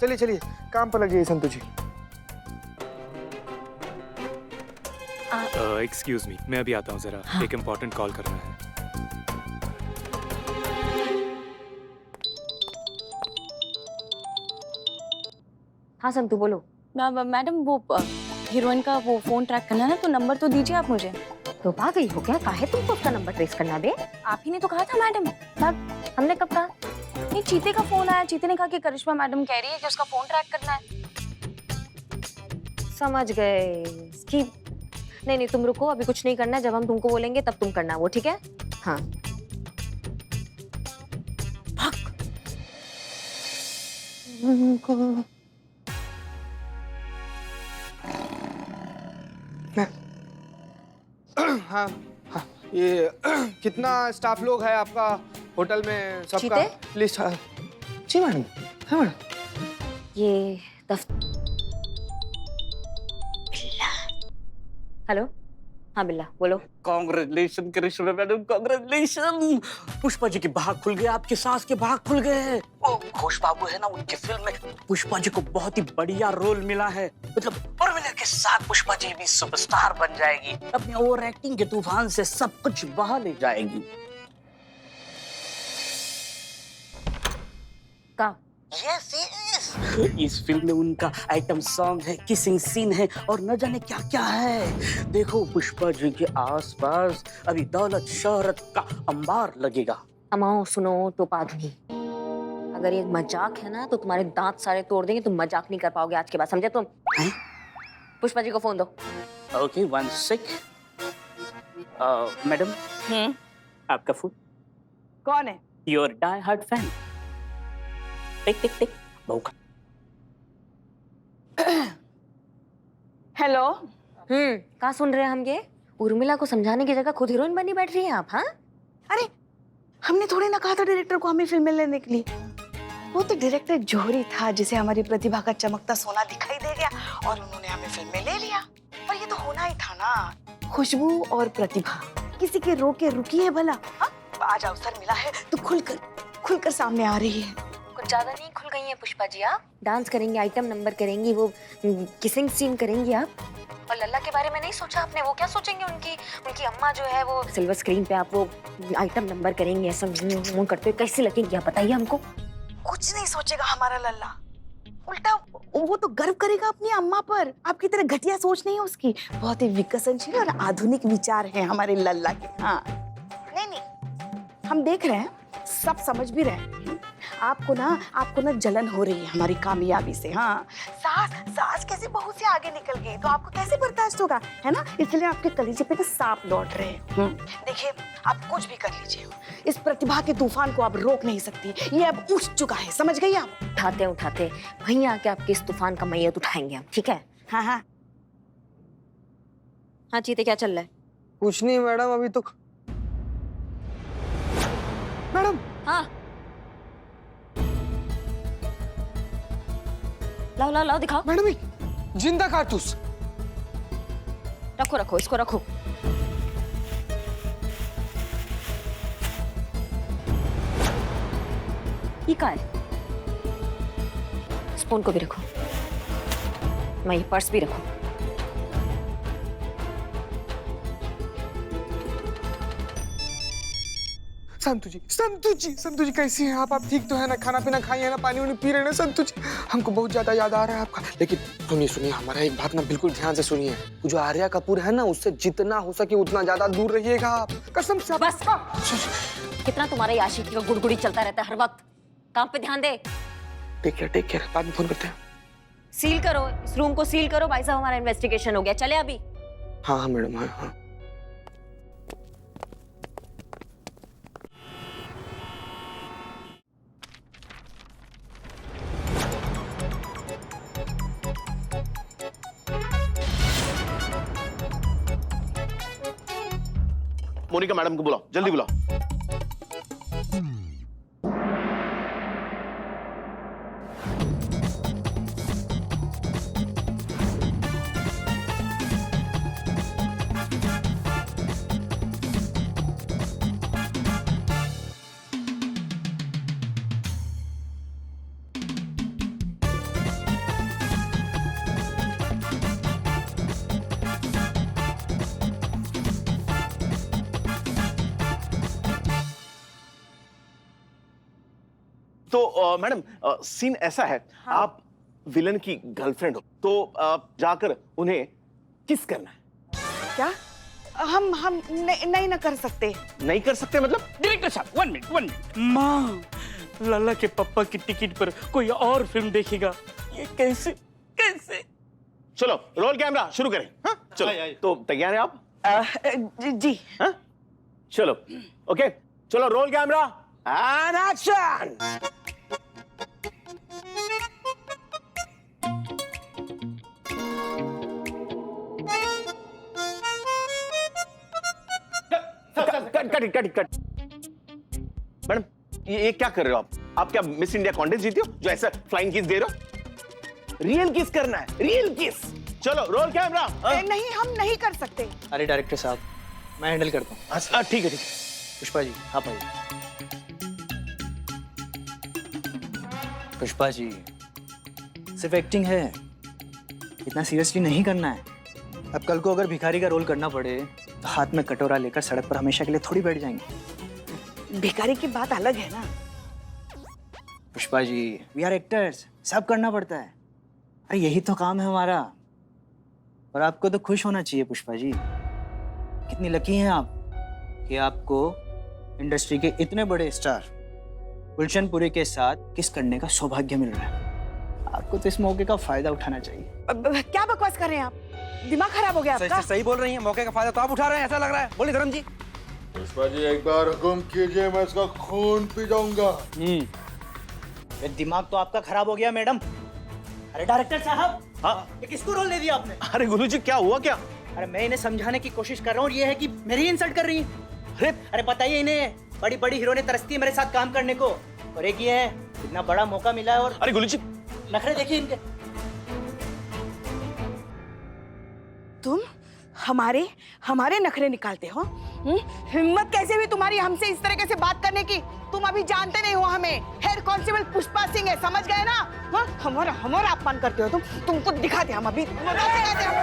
चलिए चलिए, काम पर लगिए संतु जी। एक्सक्यूज मी, मैं अभी आता हूँ जरा। हाँ। एक इम्पोर्टेंट कॉल करना है। हाँ संतु बोलो। मैडम वो हीरोइन का वो फोन ट्रैक करना है ना, तो नंबर तो दीजिए आप मुझे। तो आ गई हो क्या? काहे तुमको उसका नंबर ट्रेस करना बे? आप ही ने तो कहा था मैडम। हमने कब कहा? नहीं, चीते का फोन आया। चीते ने कहा कि करिश्मा मैडम कह रही है कि उसका फोन ट्रैक करना है। समझ गए कि नहीं तुम रुको, अभी कुछ नहीं करना है। जब हम तुमको बोलेंगे तब तुम करना वो, ठीक है? हाँ हाँ हाँ, ये कितना स्टाफ लोग है आपका होटल में? सबका चीते? लिस्ट। जी मैडम। हाँ मैडम। ये हेलो। हाँ बिल्ला बोलो। कांग्रेचुलेशन करिश्मा मैडम, कांग्रेचुलेशन। पुष्पा जी के भाग खुल गए, आपके सास के भाग खुल गए। वो घोष बाबू है ना, उनके फिल्म में पुष्पा जी को बहुत ही बढ़िया रोल मिला है। मतलब उर्मिला के साथ पुष्पा जी भी सुपरस्टार बन जाएगी। अपने ओवर एक्टिंग के तूफान से सब कुछ बहा ले जाएगी। का यस यस, इस फिल्म में उनका आइटम सॉन्ग है, किसिंग सीन है और न जाने क्या क्या है। देखो पुष्पा जी के आसपास अभी दौलत शोहरत का अंबार लगेगा। अमाओ सुनो तो आदमी, अगर ये मजाक है ना तो तुम्हारे दांत सारे तोड़ देंगे। तुम मजाक नहीं कर पाओगे आज के बाद, समझे तुम? पुष्पा जी को फोन दो। Okay, one sec. मैडम आपका फोन। कौन है? Your die hard fan. Tick tick tick. बहु हेलो। कहाँ सुन रहे हैं हम ये? उर्मिला को समझाने की जगह खुद हीरोइन बनी बैठ रही हैं आप। हाँ अरे हमने थोड़ी ना कहा था डायरेक्टर को हमें फिल्में लेने के लिए। वो तो डायरेक्टर जोहरी था जिसे हमारी प्रतिभा का चमकता सोना दिखाई दे गया और उन्होंने हमें फिल्में ले लिया। पर ये तो होना ही था ना। खुशबू और प्रतिभा किसी के रोके रुकी है भला? हाँ? आज अवसर मिला है तो खुलकर सामने आ रही है। कुछ ज्यादा नहीं खुल गई हैं पुष्पा जी आप? डांस करेंगी, आइटम नंबर करेंगी, वो किसिंग सीन करेंगी आप। और लल्ला के बारे में नहीं सोचा आपने? वो क्या सोचेंगे? उनकी अम्मा जो है वो सिल्वर स्क्रीन पे आप वो आइटम नंबर करेंगे, ऐसा करते हुए कैसी लगेंगी आप बताइए हमको। कुछ नहीं सोचेगा हमारा लल्ला, उल्टा वो तो गर्व करेगा अपनी अम्मा पर। आपकी तरह घटिया सोच नहीं है उसकी। बहुत ही विकसनशील और आधुनिक विचार हैं हमारे लल्ला के। हाँ नहीं हम देख रहे हैं, सब समझ भी रहे हैं। आपको ना जलन हो रही है हमारी कामयाबी से। हाँ, सास कैसे बहू से आगे निकल गई तो आपको कैसे बर्दाश्त होगा, है ना? इसलिए आपके कलीजे पे तो सांप लौट रहे हैं। देखिए आप कुछ भी कर लीजिए, इस प्रतिभा के तूफान को आप रोक नहीं सकती। ये अब उठ चुका है, समझ गई आप? उठाते वहीं आके आपके इस तूफान का मैयत उठाएंगे हम, ठीक है? हाँ। हाँ चीते क्या चल रहा है? कुछ नहीं मैडम, अभी तो मैडम। हाँ लाओ दिखाओ। मैडम एक जिंदा कारतूस। रखो इसको रखो। ये क्या है? स्पून को भी रखो, मैं ये पर्स भी रखो। संतु जी कैसी हैं आप ठीक तो है ना? खाना पीना खाई है ना? पानी वानी पी रहे हैं ना संतु जी? हमको बहुत ज्यादा याद आ रहा है आपका। लेकिन सुनिए हमारा एक बात ना बिल्कुल ध्यान से सुनिए। जो आर्या कपूर है ना, उससे जितना हो सके उतना ज्यादा दूर रहिएगा आप, कसम से। बस कितना तुम्हारा ये आशिकी का गुड़गुड़ी चलता रहता है हर वक्त। काम पे ध्यान दे। टेक केयर, बाद में फोन करते हैं। सील करो इस रूम को, सील करो। भाई साहब हमारा इन्वेस्टिगेशन हो गया, चले अभी। हाँ मैडम, हाँ। मोनिका मैडम को बुलाओ, जल्दी बुलाओ। तो मैडम सीन ऐसा है, आप विलन की गर्लफ्रेंड हो, तो जाकर उन्हें किस करना है। क्या हम नहीं ना कर सकते। नहीं कर सकते मतलब? डायरेक्टर साहब 1 मिनट। माँ, लल्ला के पापा की टिकट पर कोई और फिल्म देखेगा, ये कैसे कैसे? चलो रोल कैमरा शुरू करें। हाँ चलो, तो तैयार हैं आप? जी। हाँ चलो, ओके चलो, roll camera and action. Cut. Madam ये क्या कर रहे हो आप? आप क्या मिस इंडिया कॉन्टेस्ट जीती हो जो ऐसा फ्लाइंग किस दे रहे हो? रियल किस करना है, रियल किस। चलो रोल कैमरा। नहीं, हम नहीं कर सकते। अरे डायरेक्टर साहब, मैं हैंडल करता हूँ। अच्छा ठीक है। पुष्पा जी आप आइए। पुष्पा जी, सिर्फ एक्टिंग है, इतना सीरियसली नहीं करना है। अब कल को अगर भिखारी का रोल करना पड़े तो हाथ में कटोरा लेकर सड़क पर हमेशा के लिए थोड़ी बैठ जाएंगे। भिखारी की बात अलग है ना। Pushpa ji, we are actors, सब करना पड़ता है। अरे यही तो काम है हमारा। और आपको तो खुश होना चाहिए पुष्पा जी। कितनी लकी हैं आप कि आपको इंडस्ट्री के इतने बड़े स्टार गुलशन पुरी के साथ किस करने का सौभाग्य मिल रहा है। आपको तो इस मौके का फायदा उठाना चाहिए। क्या बकवास कर रहे हैं आप? दिमाग खराब हो गया आपका? सही बोल रही हैं, मौके का फायदा तो आप उठा रहे हैं ऐसा लग रहा है। बोलिए धर्म जी। पुष्पा जी एक बार हुक्म कीजिए, मैं इसका खून पी जाऊंगा। ये दिमाग तो आपका खराब हो गया मैडम। अरे डायरेक्टर साहब, हाँ ये किसको रोल दे दिया आपने? अरे गुरु जी क्या हुआ क्या? अरे मैं इन्हें समझाने की कोशिश कर रहा हूँ, ये है कि मेरी इंसल्ट कर रही है। अरे बताइए इन्हें, बड़ी बड़ी हीरो ने तरसती है मेरे साथ काम करने को, और एक ये है, इतना बड़ा मौका मिला है और अरे गुरु जी नखरे देखिए इनके। तुम हमारे नखरे निकालते हो? हिम्मत कैसे हुई तुम्हारी हमसे इस तरीके से बात करने की? तुम अभी जानते नहीं हो हमें। हेड कांस्टेबल पुष्पा सिंह है, समझ गए ना? हाँ, हमारा अपमान करते हो तुम। तुमको दिखाते हम अभी मजा सिखाते हम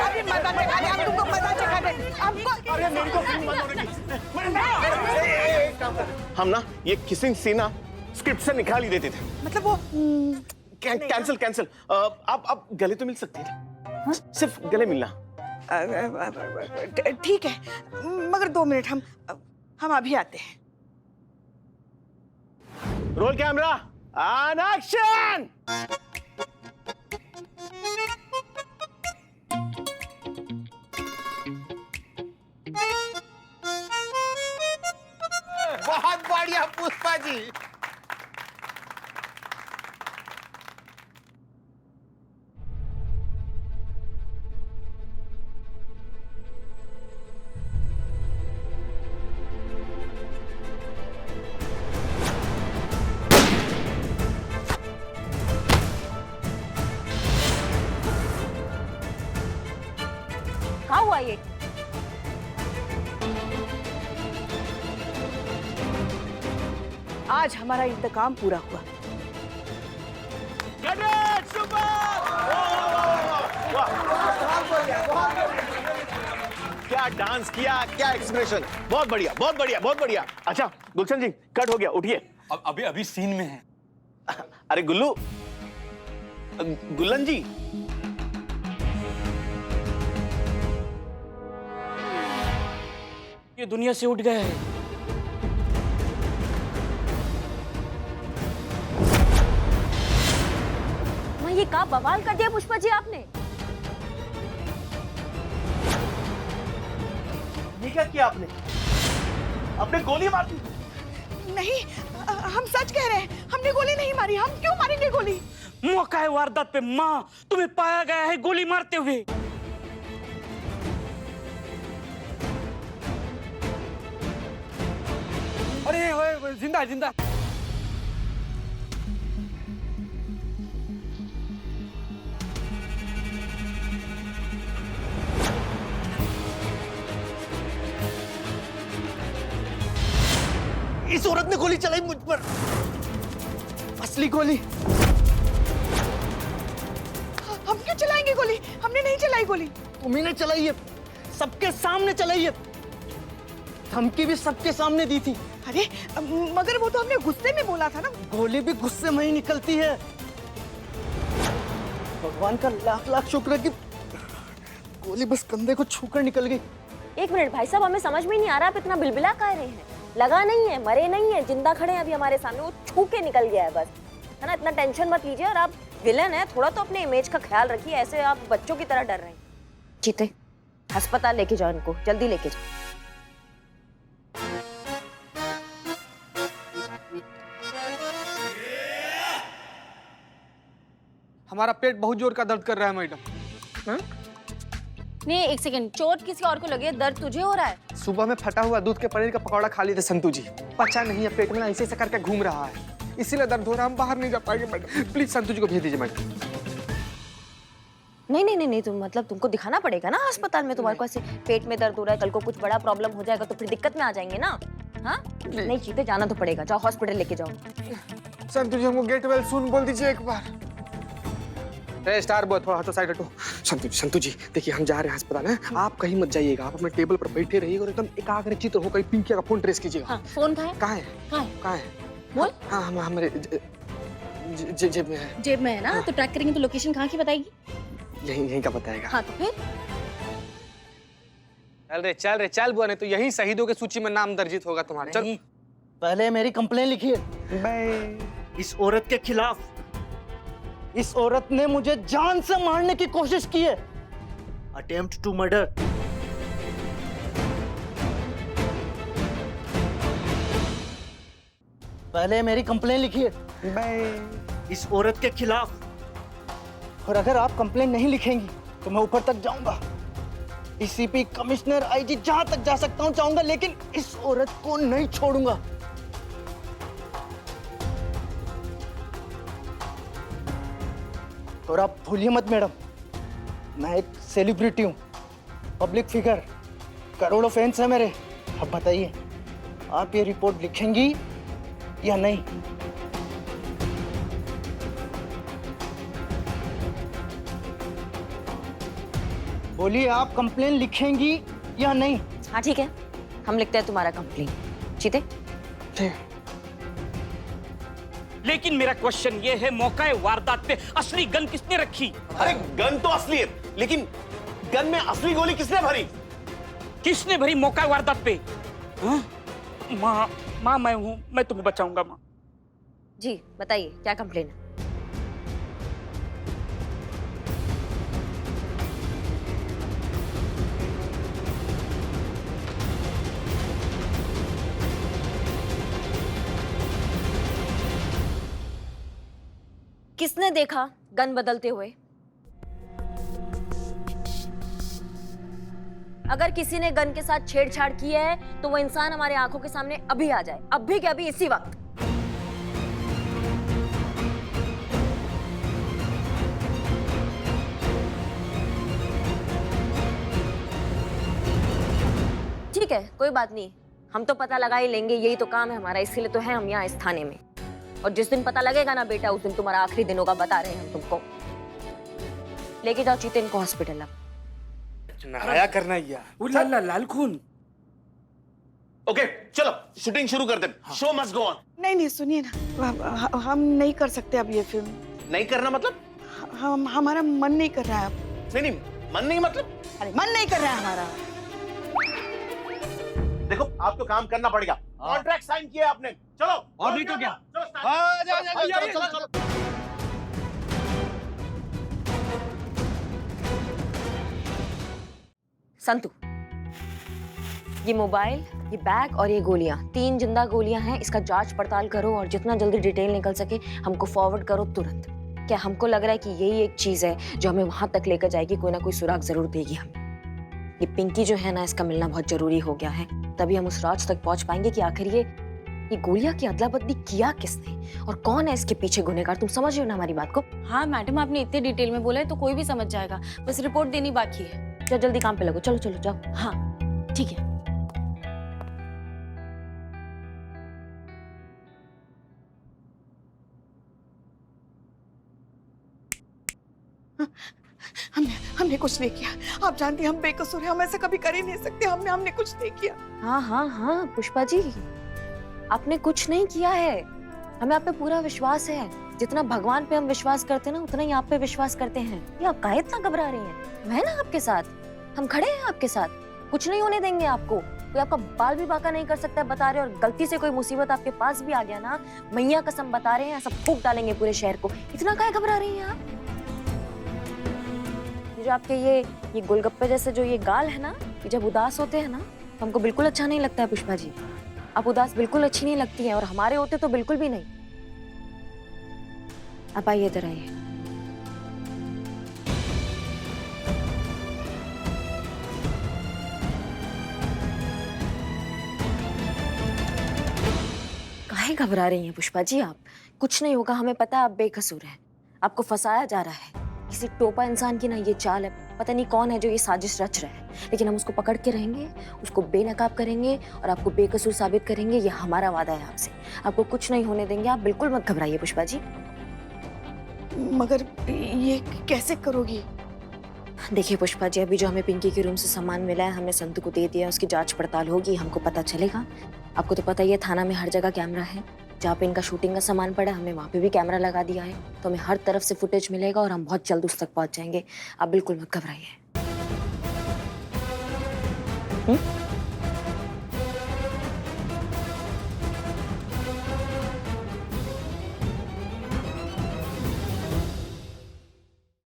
अभी मजा सिखाते हम तुमको मजा सिखाते हमको। अरे मेरे को फिल्म बंद होने की। हम ना ये किसिंग सीन ना स्क्रिप्ट से निकाल ही देते थे। मतलब वो कैंसिल। आप गले तो मिल सकती थी, सिर्फ गले मिलना। ठीक है, मगर 2 मिनट, हम अभी आते हैं। Roll camera and action. बहुत बढ़िया पुष्पा जी। क्या हुआ ये? आज हमारा इंतकाम पूरा हुआ। क्या डांस किया, क्या एक्सप्रेशन, बहुत बढ़िया बहुत बढ़िया बहुत बढ़िया। अच्छा गुलशन जी कट हो गया, उठिए। अभी सीन में है। अरे गुल्लू, गुल्लन जी ये दुनिया से उठ गए हैं। ये क्या बवाल कर दिया पुष्पा जी आपने? ये क्या किया आपने? आपने गोली मार दी? नहीं, हम सच कह रहे हैं, हमने गोली नहीं मारी। हम क्यों मारेंगे गोली? मौका है वारदात पे माँ, तुम्हें पाया गया है गोली मारते हुए। अरे जिंदा जिंदा। इस औरत ने गोली चलाई मुझ पर, असली गोली। हम क्यों चलाएंगे गोली? हमने नहीं चलाई गोली। तुम्ही ने चलाई है, सबके सामने चलाई है। धमकी भी सबके सामने दी थी। अरे मगर वो तो हमने गुस्से में बोला था ना। गोली भी गुस्से में ही निकलती है। भगवान का लाख लाख शुक्र है कि गोली बस कंधे को छूकर निकल गई। एक मिनट भाई साहब, हमें समझ में नहीं आ रहा आप इतना बिलबिला कह रहे हैं। लगा नहीं है, मरे नहीं है, जिंदा खड़े हैं अभी हमारे सामने, वो छू के निकल गया है बस, है ना। इतना टेंशन मत लीजिए, और आप विलन है, थोड़ा तो अपने इमेज का ख्याल रखिए, ऐसे आप बच्चों की तरह डर रहे हैं। चीते, अस्पताल लेके जाओ इनको, जल्दी लेके जाओ। हमारा पेट बहुत जोर का दर्द कर रहा है मैडम। नहीं, एक सेकंड, चोट किसी और को लगी है, दर्द तुझे हो रहा है? सुबह में फटा हुआ दूध के पनीर का पकौड़ा खा लिए थे संतू जी, पचा नहीं है, पेट में ना ऐसे करके घूम रहा है, इसीलिए दर्द हो रहा है। हम बाहर नहीं जा पाएंगे मैडम, प्लीज संतू जी को भेज दीजिए मैडम। नहीं नहीं नहीं नहीं, तुम मतलब तुमको दिखाना पड़ेगा ना अस्पताल में। तुम्हारे को ऐसे पेट में दर्द हो रहा है, कल को कुछ बड़ा प्रॉब्लम हो जाएगा तो फिर दिक्कत में आ जाएंगे ना। हाँ नहीं चीते, जाना तो पड़ेगा, जाओ हॉस्पिटल लेके जाओ। संतू जी हमको गेट वेल सुन बोल दीजिए एक बार। स्टार बॉय थोड़ा हटो, साइड हटो। संतू जी देखिए, हम जा रहे हैं अस्पताल है, आप कहीं मत जाइएगा, आप अपने टेबल पर बैठे रहिए और एकदम एकाग्रचित्त हो कहीं पिंकिया का फोन ट्रेस कीजिएगा। हाँ, फोन कहाँ है? कहाँ है? कहाँ है? बोल। हाँ हमारे जेब में है। जेब में है ना, तो ट्रैक करेंगे तो लोकेशन कहाँ की बताएगी? यहीं का बताएगा। हाँ तो फिर चल रे चल बुआ, नहीं तो यही शहीदों की सूची में नाम दर्जित होगा तुम्हारा। चल पहले मेरी कंप्लेन लिखिए इस औरत के खिलाफ। इस औरत ने मुझे जान से मारने की कोशिश की है, अटेम्प्ट टू मर्डर। पहले मेरी कंप्लेन लिखिए इस औरत के खिलाफ, और अगर आप कंप्लेन नहीं लिखेंगी तो मैं ऊपर तक जाऊंगा, डीसीपी, कमिश्नर, आईजी, जहां तक जा सकता हूं जाऊंगा, लेकिन इस औरत को नहीं छोड़ूंगा। और आप भूलिए मत मैडम, मैं एक सेलिब्रिटी हूँ, पब्लिक फिगर, करोड़ों फैंस हैं मेरे। अब बताइए, आप ये रिपोर्ट लिखेंगी या नहीं? बोलिए, आप कंप्लेन लिखेंगी या नहीं? हाँ ठीक है, हम लिखते हैं तुम्हारा कंप्लेन। चीते लेकिन मेरा क्वेश्चन ये है, मौका वारदात पे असली गन किसने रखी? अरे गन तो असली है, लेकिन गन में असली गोली किसने भरी? किसने भरी मौका वारदात पे? हाँ? माँ मैं हूँ, मैं तुम्हें बचाऊंगा माँ। जी बताइए, क्या कंप्लेन है? किसने देखा गन बदलते हुए? अगर किसी ने गन के साथ छेड़छाड़ की है तो वो इंसान हमारे आंखों के सामने अभी आ जाए, अभी के अभी, इसी वक्त। ठीक है, कोई बात नहीं, हम तो पता लगा ही लेंगे, यही तो काम है हमारा, इसीलिए तो है हम यहाँ इस थाने में। और जिस दिन पता लगेगा ना बेटा, उस दिन तुम्हारा आखिरी दिन होगा, बता रहे हैं हम तुमको। लेके जाओ चीते इनको हॉस्पिटल। अब नहाया करना ही यार। लाल खून। ओके चलो शूटिंग शुरू करते हैं। Show must go on. नहीं सुनिए ना, हम नहीं कर सकते अब ये फिल्म। नहीं करना मतलब? हम हमारा मन नहीं कर रहा है अब। नहीं मन नहीं मतलब? अरे मन नहीं कर रहा है हमारा। देखो आपको काम करना पड़ेगा, कॉन्ट्रैक्ट साइन किया आपने, चलो। और नहीं तो क्या? चलो। संतू, ये मोबाइल, ये बैग और ये गोलियां, 3 जिंदा गोलियां हैं, इसका जांच पड़ताल करो और जितना जल्दी डिटेल निकल सके हमको फॉरवर्ड करो तुरंत। क्या हमको लग रहा है कि यही एक चीज है जो हमें वहां तक लेकर जाएगी, कोई ना कोई सुराग जरूर देगी हमें। ये पिंकी जो है ना, इसका मिलना बहुत जरूरी हो गया है, तभी हम उस राज तक पहुंच पाएंगे कि आखिर ये गोलियां की अदला बदली किया किसने और कौन है इसके पीछे गुनहगार। तुम समझ रहे हो ना हमारी बात को? हाँ मैडम, आपने इतने डिटेल में बोला है तो कोई भी समझ जाएगा, बस रिपोर्ट देनी बाकी है। चलो जल्दी काम पे लगो, चलो चलो जाओ। हाँ ठीक है। हमने कुछ नहीं किया, आप जानती हैं हम बेकसूर हैं, हम ऐसा कभी कर ही नहीं सकते। हमने कुछ नहीं किया। हाँ हाँ हाँ पुष्पा जी, आपने कुछ नहीं किया है। हमें आप पे पूरा विश्वास है। जितना भगवान पे हम विश्वास करते हैं ना, उतना ही आप पे विश्वास करते हैं। ये आप काहे इतना घबरा रही हैं? मैं ना आपके साथ, हम खड़े हैं आपके साथ, कुछ नहीं होने देंगे आपको। कोई आपका बाल भी बांका नहीं कर सकता है, बता रहे। और गलती से कोई मुसीबत आपके पास भी आ गया ना, मैया कसम बता रहे हैं, ऐसा फूंक डालेंगे पूरे शहर को। इतना काहे घबरा रही हैं आप? जो आपके ये गोलगप्पे जैसे जो ये गाल है ना, ये जब उदास होते हैं ना, तो हमको बिल्कुल अच्छा नहीं लगता है पुष्पा जी। आप उदास बिल्कुल अच्छी नहीं लगती हैं, और हमारे होते तो बिल्कुल भी नहीं। आप आइए, इधर आइए। काहे घबरा रही हैं पुष्पा जी आप? कुछ नहीं होगा, हमें पता है आप बेकसूर हैं। आपको फंसाया जा रहा है। किसी टोपा इंसान की ना ये चाल है, पता नहीं कौन है जो ये साजिश रच रहा है, लेकिन हम उसको पकड़ के रहेंगे, उसको बेनकाब करेंगे और आपको बेकसूर साबित करेंगे। ये हमारा वादा है आपसे। आपको कुछ नहीं होने देंगे, आप बिल्कुल मत घबराइए पुष्पा जी। मगर ये कैसे करोगी? देखिए पुष्पा जी, अभी जो हमें पिंकी के रूम से सामान मिला है, हमने संतू को दे दिया, उसकी जांच पड़ताल होगी, हमको पता चलेगा। आपको तो पता ही है, थाना में हर जगह कैमरा है। जहाँ पे इनका शूटिंग का सामान पड़ा है, हमने वहाँ पे भी कैमरा लगा दिया है, तो हमें हर तरफ से फुटेज मिलेगा और हम बहुत जल्द उस तक पहुँच जाएंगे। आप बिल्कुल मत घबराइए।